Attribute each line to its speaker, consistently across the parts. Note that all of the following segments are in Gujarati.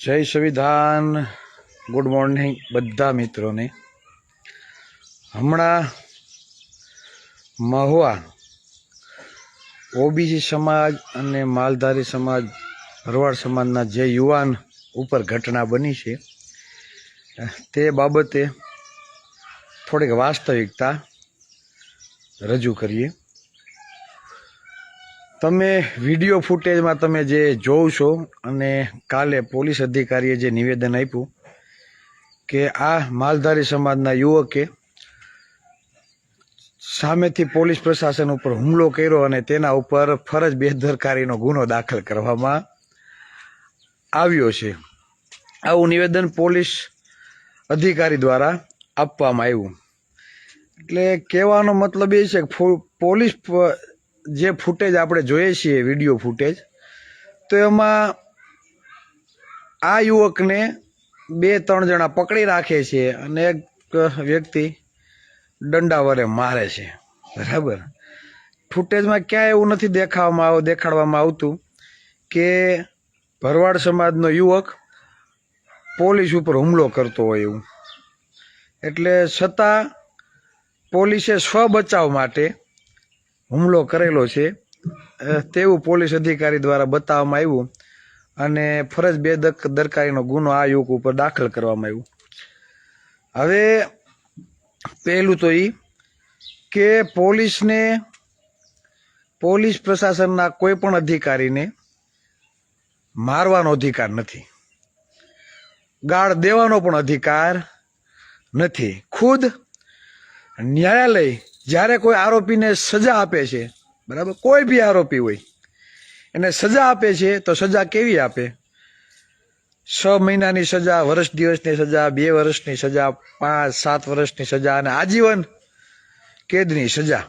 Speaker 1: જય સંવિધાન. ગુડ મોર્નિંગ બધા મિત્રોને. હમણાં મહુવા ઓબીસી સમાજ અને માલધારી સમાજ ભરવાડ સમાજના જે યુવાન ઉપર ઘટના બની છે તે બાબતે થોડીક વાસ્તવિકતા રજૂ કરીએ. તમે વિડીયો ફૂટેજમાં તમે જે જોવ છો અને કાલે પોલીસ અધિકારીએ જે નિવેદન આપ્યું કે આ માલધારી સમાજના યુવકે સામેથી પોલીસ પ્રશાસન ઉપર હુમલો કર્યો અને તેના ઉપર ફરજ બેદરકારીનો ગુનો દાખલ કરવામાં આવ્યો છે. આવું નિવેદન પોલીસ અધિકારી દ્વારા આપવામાં આવ્યું. એટલે કહેવાનો મતલબ એ છે કે પોલીસ જે ફૂટેજ આપણે જોઈએ છીએ વિડીયો ફૂટેજ, તો એમાં આ યુવકને 2-3 જણા પકડી રાખે છે અને એક વ્યક્તિ દંડા વડે મારે છે. બરાબર. ફૂટેજમાં ક્યાંય એવું નથી દેખાડવામાં આવતું કે ભરવાડ સમાજનો યુવક પોલીસ ઉપર હુમલો કરતો હોય એવું. એટલે છતાં પોલીસે સ્વ બચાવ માટે હુમલો કરેલો છે તેવું પોલીસ અધિકારી દ્વારા બતાવવામાં આવ્યું અને ફરજ બેદરકારીનો ગુનો આ યુવક ઉપર દાખલ કરવામાં આવ્યો. હવે પહેલું તો એ કે પોલીસ પ્રશાસનના કોઈ પણ અધિકારીને મારવાનો અધિકાર નથી, ગાળ દેવાનો પણ અધિકાર નથી. ખુદ ન્યાયાલય જ્યારે કોઈ આરોપીને સજા આપે છે, બરાબર, કોઈ બી આરોપી હોય એને સજા આપે છે તો સજા કેવી આપે? 6 મહિનાની સજા, વર્ષ દિવસની સજા, 2 વર્ષની સજા, 5-7 વર્ષની સજા અને આજીવન કેદની સજા.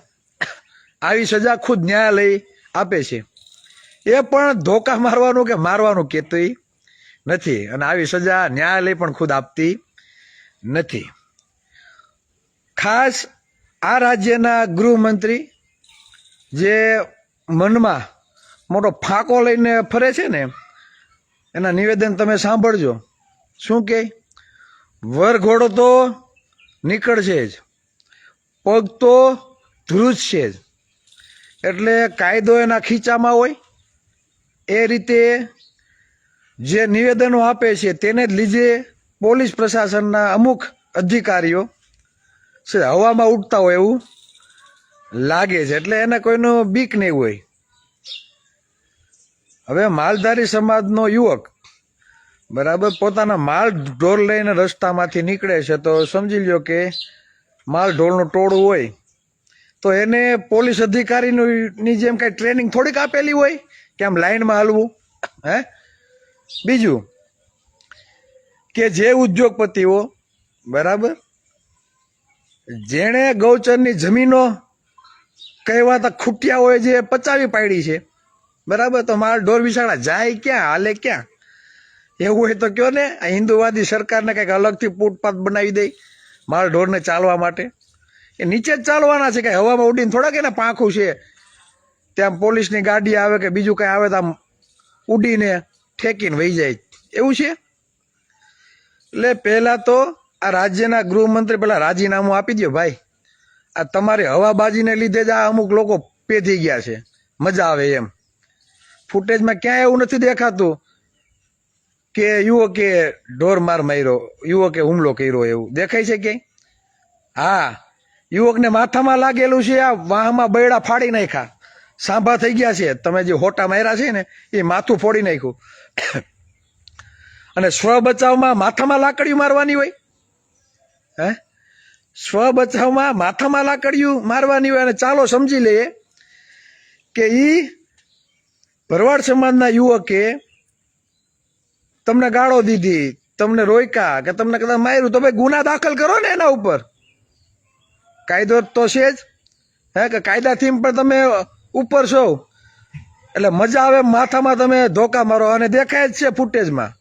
Speaker 1: આવી સજા ખુદ ન્યાયાલય આપે છે. એ પણ ધોકા મારવાનું કે મારવાનું કહેતું નથી અને આવી સજા ન્યાયાલય પણ ખુદ આપતી નથી. ખાસ આ રાજ્યના ગૃહમંત્રી જે મનમાં મોટો ફાંકો લઈને ફરે છે ને, એના નિવેદન તમે સાંભળજો. શું કે વરઘોડો તો નીકળશે જ, પગ તો ધ્રુજશે જ. એટલે કાયદો એના ખીચામાં હોય એ રીતે જે નિવેદનો આપે છે તેને જ લીધે પોલીસ પ્રશાસનના અમુક અધિકારીઓ હવામાં ઉડતા હોય એવું લાગે છે. એટલે એને કોઈનું બીક નહીં હોય. હવે માલધારી સમાજનો યુવક, બરાબર, પોતાના માલ ઢોર લઈને રસ્તામાંથી નીકળે છે તો સમજી લ્યો કે માલ ઢોરનું ટોળું હોય તો એને પોલીસ અધિકારીની જેમ કાંઈ ટ્રેનિંગ થોડીક આપેલી હોય કે આમ લાઈનમાં હાલવું. બીજું કે જે ઉદ્યોગપતિઓ, બરાબર, જેણે ગૌચરની જમીનો કહેવાતા ખૂટ્યા હોય જે પચાવી પાડી છે, બરાબર, તો માલ ઢોર બિચારા જાય ક્યાં, હાલે ક્યાં? એવું હોય તો કયો ને, આ હિન્દુવાદી સરકારને કંઈક અલગથી ફૂટપાથ બનાવી દે માલ ઢોરને ચાલવા માટે. એ નીચે જ ચાલવાના છે, કંઈ હવામાં ઉડીને થોડાક એને પાંખું છે ત્યાં પોલીસની ગાડી આવે કે બીજું કંઈ આવે તો આમ ઉડીને ઠેકીને વહી જાય એવું છે. એટલે પહેલાં તો આ રાજ્યના ગૃહમંત્રી પહેલાં રાજીનામું આપી દો ભાઈ. આ તમારી હવાબાજીને લીધે જ આ અમુક લોકો પેધી ગયા છે, મજા આવે એમ. ફૂટેજમાં ક્યાંય એવું નથી દેખાતું કે યુવકે ઢોર માર માર્યો, યુવકે હુમલો કર્યો એવું દેખાય છે ક્યાંય? હા, યુવકને માથામાં લાગેલું છે, આ વાહમાં બૈડા ફાડી નાખ્યા, સાંભા થઈ ગયા છે. તમે જે હોટા માર્યા છે ને એ માથું ફોડી નાખ્યું. અને સ્વ બચાવમાં માથામાં લાકડીયું મારવાની હોય? સ્વ બચાવમાં માથામાં લાકડીયું મારવાની હોય. અને ચાલો સમજી લઈએ કે ઈ ભરવાડ સમાજના યુવકે તમને ગાળો દીધી, તમને રોક્યા કે તમને કદાચ માર્યું, તો ભાઈ ગુના દાખલ કરો ને એના ઉપર. કાયદો તો છે જ, કે કાયદાથી પણ તમે ઉપર છો. એટલે મજા આવે માથામાં તમે ધોકા મારો અને દેખાય જ છે ફૂટેજમાં.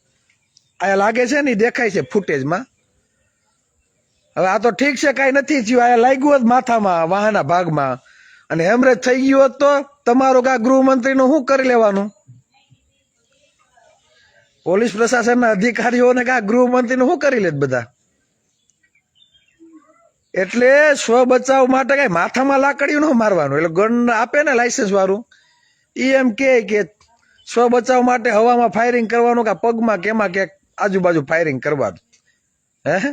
Speaker 1: આ લાગે છે ને, દેખાય છે ફૂટેજમાં. હવે આ તો ઠીક છે, કાંઈ નથી થયું, આ લાગ્યું હોત માથામાં, વાહના ભાગમાં, અને હેમરેજ થઈ ગયું હોત તો તમારું કા ગૃહમંત્રીનું શું કરી લેવાનું? પોલીસ પ્રશાસનના અધિકારીઓને કે આ ગૃહમંત્રીને શું કરી લે બધા? એટલે સ્વ બચાવ માટે કઈ માથામાં લાકડીયું ન મારવાનું. એટલે ગન આપે ને લાયસન્સ વાળું, ઈ એમ કે સ્વ બચાવ માટે હવામાં ફાયરિંગ કરવાનું કે પગમાં કે એમાં ક્યાંક આજુબાજુ ફાયરિંગ કરવાનું. હે